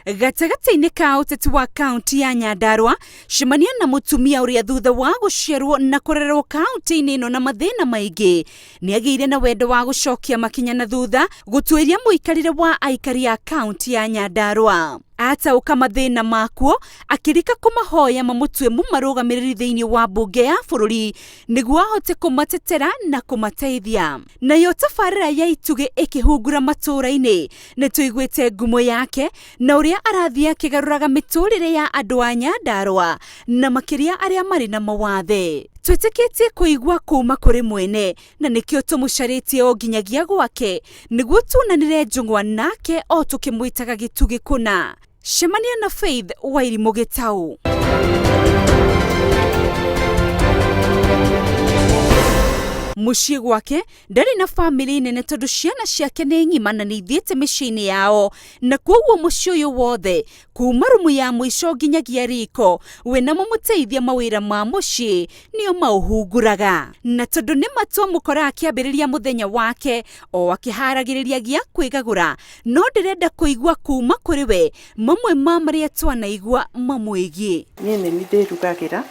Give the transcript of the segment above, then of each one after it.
Gatagati-inĩ ka ũteti wa kaunti ya Nyandarua, Cemania na mũtumia ũrĩa thutha wa gũciarwo na kũrererwo kaunti-inĩ ĩno na mathĩna maingĩ nĩagĩire na wendo wa gũcokia makinya na thutha gũtuĩria mũikarĩre wa aikari a kaunti ya Nyandarua. Ataũka mathĩna makuo akĩrika kũmahoya mamũtue mũmarũgamĩrĩri thĩinĩ wa mbunge ya bũrũri nĩguo ahote kũmatetera na kũmateithia. Nayo tabarĩra ya itugĩ ĩkĩhungura matũũra-inĩ nĩtũiguĩte ngumo yake na ũrĩa arathiĩ akĩgarũraga mĩtũrĩre ya andũ a Nyandarua na makiria arĩa marĩ na mawathe. Twĩtĩkĩtie kũigua kuma kũrĩ mwene na nĩkĩo tũmũcarĩtie o nginyagia gwake nĩguo tunanĩre njũng'wa nake o tũkĩmwĩtaga gĩtugĩ kũna. Cemania na Faith Wairimu Gitau. Muciĩ gwake ndarĩ na famĩlĩ nene tondũ ciana ciake nĩ ng'ima na nĩithiĩte mĩciĩ-inĩ yao, na kwoguo mũciĩ ũyũ wothe kuma rumu ya mũico nginyagia riko wĩna mũmũteithia mawĩra ma mũciĩ nĩo maũhunguraga. Na tondũ nĩ matua mũkora akĩambĩrĩria mũthenya wake o akĩharagĩrĩria gĩa kwĩgagũra, no ndĩrenda kũigua kuma kũrĩ we mamwe ma marĩa twanaigua mamwĩgiĩ. Niĩ nĩ ndĩrugagĩra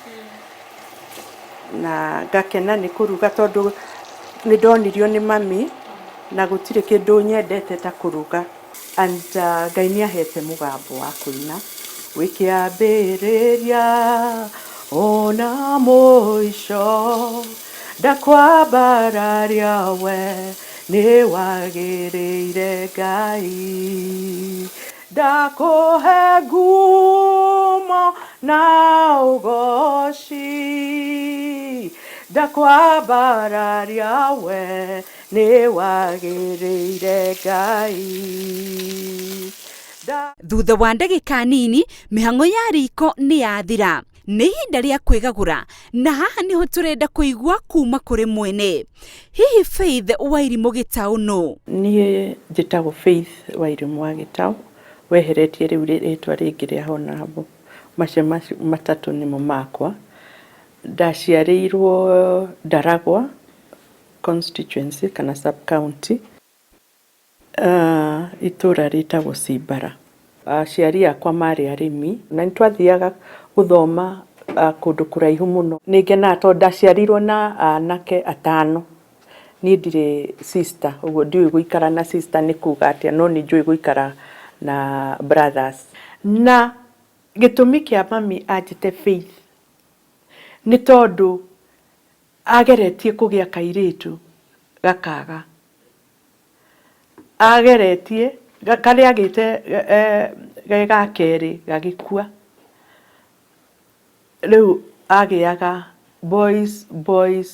na ngakena nĩ kũruga tondũ nĩ ndonirio nĩ mami na gũtirĩ kĩndũ nyendete ta kũruga. And Ngai nĩ ahete mũgambo wa kũina wĩkĩambĩrĩria ona mũico ndakwambararia we nĩ wagĩrĩire Ngai ndakũhe ngumo na ũgoci ndakwambararia we nĩ wagĩrĩire Ngai. Thutha wa ndagĩka nini mĩhang'o ya riko nĩ yathira. Nĩ ihinda rĩa kwĩgagũra na haha nĩho tũrenda kũigua kuma kũrĩ mwene. Hihi Faith Wairimu Gitau no? Niĩ njĩtagwo Faith Wairimu wa Gitau, weheretie rĩu rĩtwa rĩngĩ rĩa honabo. Macio matatũ nĩmo makwa. Ndaciarĩirwo Ndaragwa constituency kana sub county, itũra rĩtagwo Cimbara. Aciari akwa marĩ arĩmi na nĩtwathiaga gũthoma kũndũ kũraihu mũno. Nĩngenaga tondũ ndaciarirwo na anake atano. Niĩ ndirĩ sister, ũguo ndiũĩ gũikara na sister nĩ kuuga atĩa, no nĩ njũĩ gũikara na brothers. Na gĩtũmi kĩa mami anjĩte Faith nĩ tondũ ageretie kũgĩa kairĩtu gakaga. Ageretie karĩa agĩte ga kerĩ gagĩkua. Rĩu agĩaga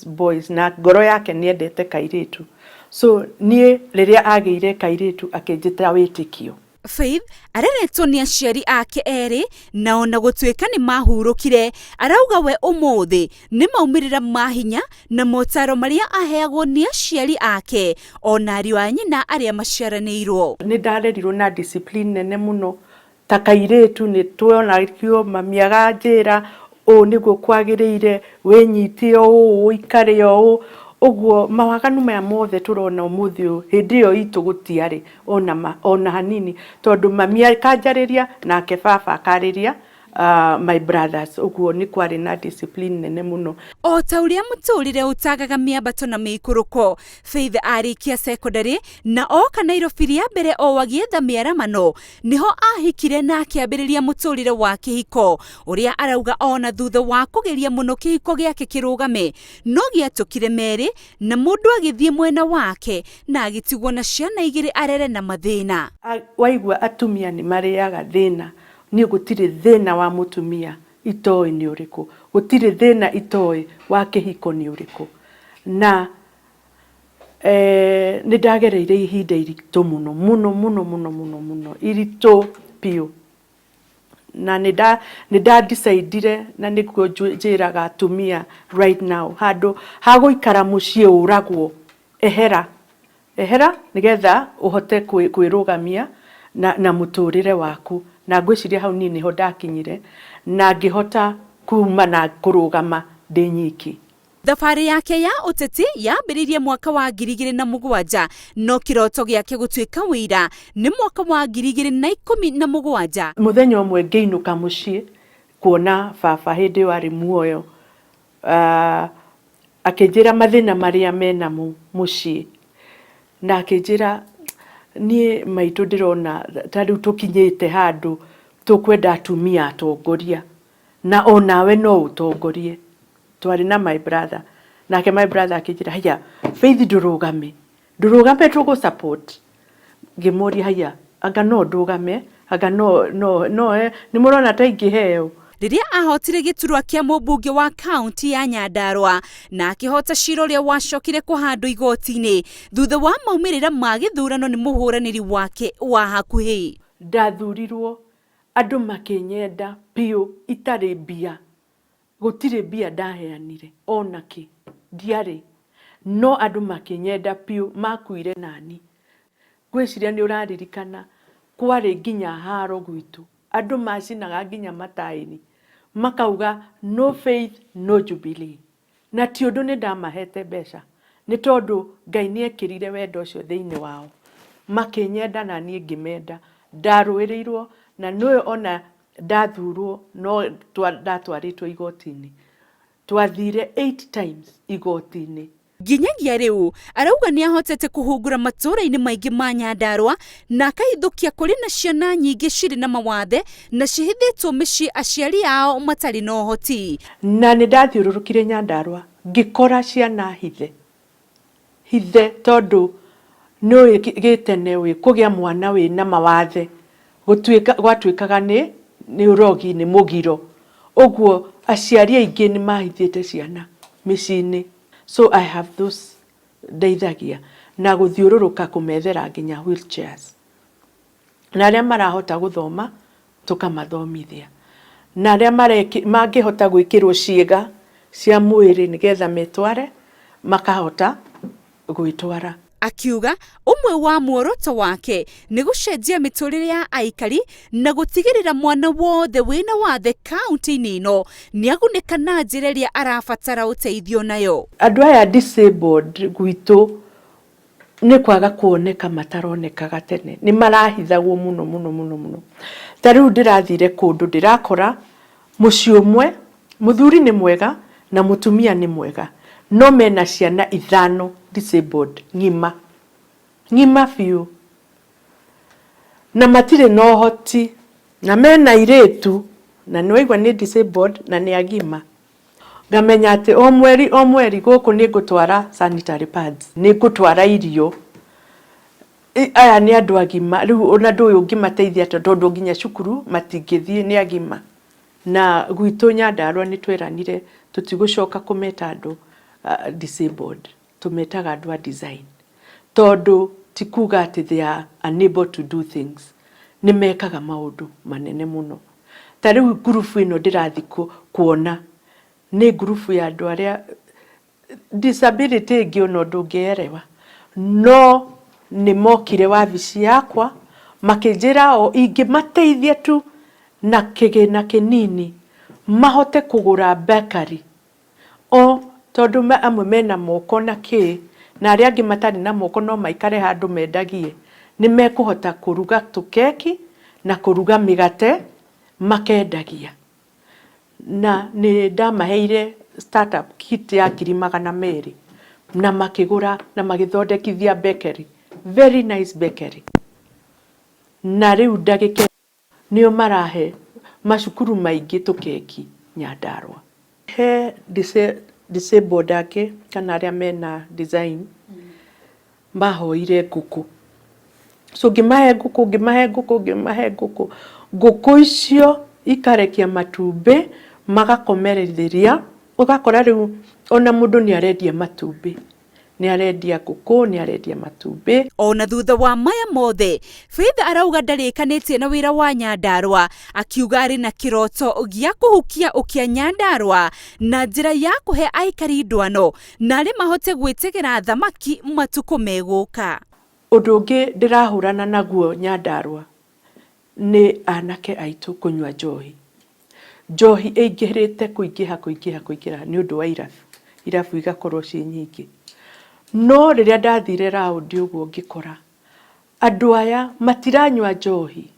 boys na ngoro yake nĩendete kairĩtu. So niĩ rĩrĩa agĩire kairĩtu akĩnjĩta wĩtĩkio. Faith areretwo nĩ aciari ake erĩ na ona gũtuĩka nĩ mahurũkire, arauga we ũmũthĩ nĩ maumĩrĩra ma hinya na motaro marĩa aheagwo nĩ aciari ake ona ariũ a nyina arĩa maciaranĩirwo. Nĩ ndarerirwo na discipline nene mũno ta kairĩtu. Nĩ tuonagio mami aganjĩra ũũ nĩguo kwagĩrĩire, wĩnyite ũũ, ũikare ũũ. Ũguo mawaganu maya mothe tũrona ũmũthĩ ũyũ hĩndĩ ĩyo itũ gũtiarĩ ona hanini, tondũ mami akanjarĩria nake baba akarĩria my brothers. Ũguo nĩ kwarĩ na discipline nene mũno. O ta ũrĩa mũtũrĩre ũtagaga mĩambato na mĩikũrũko, Faith arĩkia secondary na oka Nairobi rĩa mbere o agĩetha mĩaramano, nĩho ahikire na akĩambĩrĩria mũtũrĩre wa kĩhiko ũrĩa arauga ona thutha wa kũgeria mũno kĩhiko gĩake kĩrũgame no gĩatũkire merĩ na mũndũ agĩthiĩ mwena wake na agĩtigwo na ciana igĩrĩ arere na mathĩna. Waigua atumia nĩ marĩaga thĩna, niĩ gũtirĩ thĩna wa mũtumia itoĩ nĩ ũrĩkũ, gũtirĩ thĩna itoĩ wa kĩhiko nĩ ũrĩkũ. Na nĩ ndagereire ihinda iritũ mũno iritũ piũ. Na nĩ ndadicidire na nĩkuo njĩraga atumia right now, handũ ha gũikara mũciĩ ũragwo, ehera nĩgetha ũhote kwĩrũgamia na mũtũrĩre waku. Na ngwĩciria hau niĩ nĩho ndakinyire na ngĩhota kuma na kũrũgama ndĩ nyiki. Thabarĩ yake ya ũteti yambĩrĩirie mwaka wa 2007 no kĩroto gĩake gũtuĩka wĩra nĩ mwaka wa 2017. Mũthenya ũmwe ngĩinũka mũciĩ kuona baba hĩndĩ ĩyo arĩ muoyo, akĩnjĩra mathĩna marĩa mena mũciĩ, na akĩnjĩra niĩ maitũ ndĩrona ta rĩu tũkinyĩte handũ tũkwenda atumia atongoria, na onawe no ũtongorie. Twarĩ na my brother, nake my brother akĩnjĩra haya Faith ndũrũgame tũgũ support. Ngĩmũria haya anga no ndũgame, anga no nĩ mũrona ta ingĩheo. Rĩrĩa ahotire gĩturwa kĩa mumbunge wa kaunti ya Nyandarua na akĩhota cira ũrĩa wacokire kũhandwo igoti-inĩ thutha wa maumĩrĩra ma gĩthurano nĩ mũhũranĩri wake wa hakuhĩ. Ndathurirwo andũ makĩnyenda piũ itarĩ mbia, gũtirĩ mbia ndaheanire onakĩ ndiarĩ, no andũ makĩnyenda piũ makuire nani. Ngwĩciria nĩ ũraririkana kwarĩ nginya haro gwitũ, andũ macinaga nginya mataĩri makauga no Faith no Jubilee, na ti ũndũ nĩ ndamahete mbeca, nĩ tondũ Ngai nĩ ekĩrire wendo ũcio thĩinĩ wao, makĩnyenda na niĩ ngĩmenda. Ndarũĩrĩirwo na nĩwe ona ndathurwo no ndatwarĩtwo igoti-inĩ, twathire 8 times igoti-inĩ. Nginyagia rĩu arauga nĩ ahotete kũhungura matũũra-inĩ maingĩ ma Nyandarua na akahithũkia kũrĩ na ciana nyingĩ cirĩ na mawathe na cihithĩtwo mĩciĩ aciari ao matarĩ na ũhoti. Na nĩ ndathiũrũrũkire Nyandarua ngĩkora ciana hithe tondũ nĩ gĩtene wĩ kũgĩa mwana wĩ na mawathe gwatuĩkaga nĩ ũrogi, nĩ mũgiro. Ũguo aciari aingĩ nĩ mahithĩte ciana mĩciĩ-inĩ. So I have those ndeithagia na gũthiũrũrũka kũmethera nginya wheelchairs. Na arĩa marahota gũthoma tũkamathomithia, na arĩa mangĩhota gwĩkĩrwo ciĩga cia mwĩrĩ nĩgetha metware makahota gwĩtwara. Akiuga ũmwe wa muoroto wake nĩ gũcenjia mĩtũrĩre ya aikari na gũtigĩrĩra mwana wothe wĩna wathe kaunti-inĩ ĩno nĩ agunĩka na njĩra ĩrĩa arabatara ũteithio nayo. Andũ aya disabled gwitũ nĩ kwaga kuoneka mataronekaga tene, nĩ marahithagwo mũno. Ta rĩu ndĩrathire kũndũ ndĩrakora mũciĩ ũmwe mũthuri nĩ mwega na mũtumia nĩ mwega, no mena ciana 5 disabled ng'ima biũ, na matirĩ na ũhoti, na mena airĩtu na nĩ waigua nĩ disabled na nĩ agima. Ngamenya atĩ o mweri gũkũ nĩ ngũtwara sanitary pads, nĩ ngũtwara irio. Aya nĩ andũ agima, rĩu ona ndũĩ ũngĩmateithia tondũ nginya cukuru matingĩthiĩ, nĩ agima. Na gwitũ Nyandarua nĩ tweranire tũtigũcoka kũmeta andũ disabled, tumetaga andũ a design, tondũ ti kuga atĩ they are unable to do things, nĩ mekaga maũndũ manene mũno. Ta rĩu ngurubu ĩno ndĩrathi kuona nĩ ngurubu ya andũ arĩa disability ĩngĩ ona ndũngĩerewa, no nĩ mokire wabici yakwa makĩnjĩra o ingĩmateithia tu na kĩgĩna kĩnini mahote kũgũra bakery, o tondũ amwe mena moko na na arĩa angĩ matarĩ na moko no maikare handũ mendagie, nĩ mekũhota kũruga tũkeki na kũruga mĩgate makendagia. Na nĩ ndamaheire startup kit ya 200 na makĩgũra na magĩthondekithia bakery, very nice bakery. Na rĩu ndagĩka nĩo marahe macukuru maingĩ tũkeki Nyandarua. He disabled ake kana arĩa mena design mahoire ngũkũ, so ngĩmahe ngũkũ icio ikarekia matumbĩ magakomereria, ũgakora rĩu ona mũndũ nĩ arendia matumbĩ, nĩ arendia ngũkũ, nĩ arendia matumbĩ. Ona thutha wa maya mothe Faith arauga ndarĩkanĩtie na wĩra wa Nyandarua, akiuga arĩ na kĩroto gĩa kũhukia ũkia Nyandarua na njĩra ya kũhe aikari ndwano na arĩ mahote gwĩtegera thamaki matukũ megũka. Ũndũ ũngĩ ndĩrahũrana naguo Nyandarua nĩ anake aitũ kũnyua njohi. Njohi ĩingĩhĩte kũingĩha nĩ ũndũ wa irabu. irabu igakorwo ci nyingi. No riria ndathire raundi uguo ngikora andu aya matiranywa njohi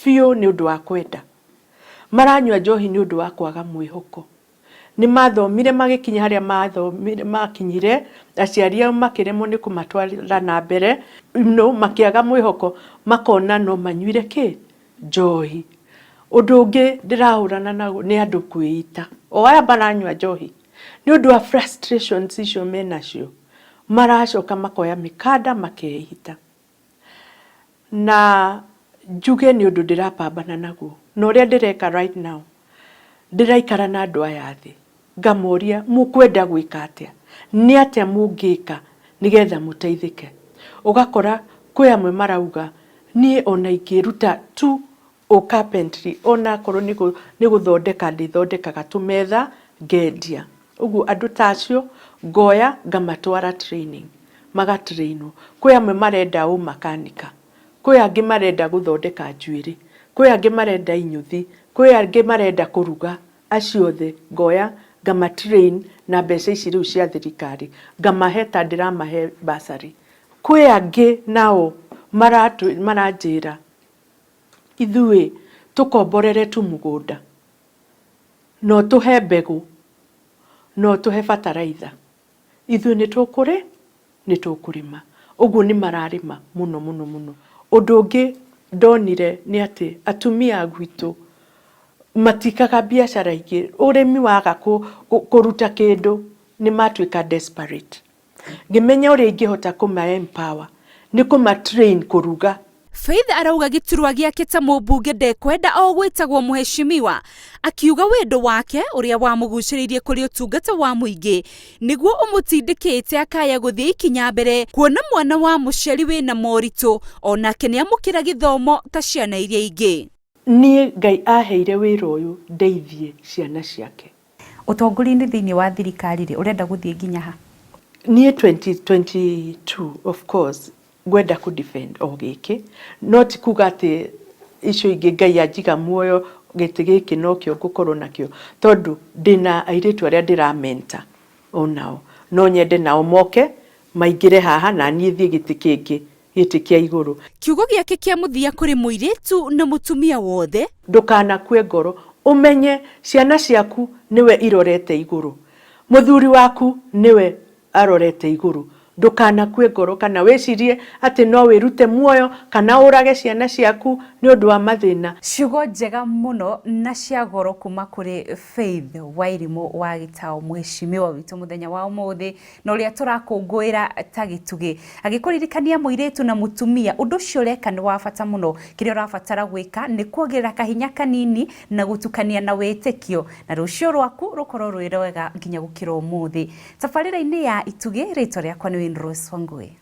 biũ ni undu wa kwenda, maranywa njohi ni undu wa kwaga mwihoko. Ni mathomire magikinya haria mathomire makinyire, aciari ao makiremwo ni kumatwarira na mbere, no makiaga mwihoko, makona no manyuire ki njohi. Undu ungi ndirahurana naguo ni andu kwĩita. O aya baranywa njohi ni undu wa frustrations icio menacio, maracoka makoya mikanda makeita. Na njuge ni undu ndirapambana naguo. No uria ndireka right now, ndiraikara na andu aya thi ngamoria mukwenda gwika atia, ni atia mungika nigetha muteithike. Ugakora kwi amwe marauga nie ona ingiruta tu o carpentry, ona korwo ni guthondeka ndithondekaga tumetha ngendia. Uguo andu tacio ngoya ngamatwara training, magatrainwo. Kwi amwe marenda u makanika, kwi angi marenda guthondeka njuiri, kwi angi marenda inyuthi, kwi angi marenda kuruga. Acio othe ngoya ngamatrain na mbeca ici riu cia thirikari, ngamahe ta ndiramahe bursary. Kwi angi nao maranjira ithuĩ tukomborere tu mugunda, no tuhe mbegu, no tuhe bataraitha, ithuĩ ni tukurima. Uguo ni mararima muno muno muno. Undu ungi ndonire ni ati atumia gwitu matikaga biashara ingi, urimi waga kuruta kindu ni matuika desperate. Ngimenya uria ingihota kuma empower ni kuma train kuruga. Faith arauga giturwa giake ta mumbunge ndekwenda o gwitagwo muheshimiwa, akiuga wendo wake uria wamuguciririe kuri utungata wa muingi niguo umutindikite akaya guthie ikinya mbere, kuona mwana wa muciari wina moritu onake ni amukira githomo ta ciana iria ingi. Nie Ngai aheire wira uyu ndeithie ciana ciake. Utongori-ini thiini wa thirikari ri urenda guthie nginya ha? Nie 2022 of course gwenda ku defend o giki, not kuga ati icio ingi Ngai anjiga muoyo giti giki no kio ngukorwo nakio, tondu ndina airitu aria ndiramenta onao, no nyende nao moke maingire haha na nie thie giti kingi, giti kia iguru. Kiugo giake kia muthia kuri muiritu na mutumia wothe, ndukanakue ngoro, umenye ciana ciaku niwe irorete iguru, muthuri waku niwe arorete iguru. Ndukanakue ngoro kana wecirie ati no wirute muoyo kana urage ciana ciaku ni undu wa mathina. Ciugo njega muno na cia goro kuma kuri Faith Wairimu wa Gitau, muheshimiwa witu muthenya wa umuthi na uria turakungwira ta gitugi, agikuririkania muiritu na mutumia. Undu cio reka ni wa bata muno, kiria urabatara gwika ni kuongerera kahinya kanini na gutukania na witikio, na rucio rwaku rukorwo rwira wega nginya gukira umuthi. Tabarira-ini ya itugi ritwa riakwa ni Rose Wangui.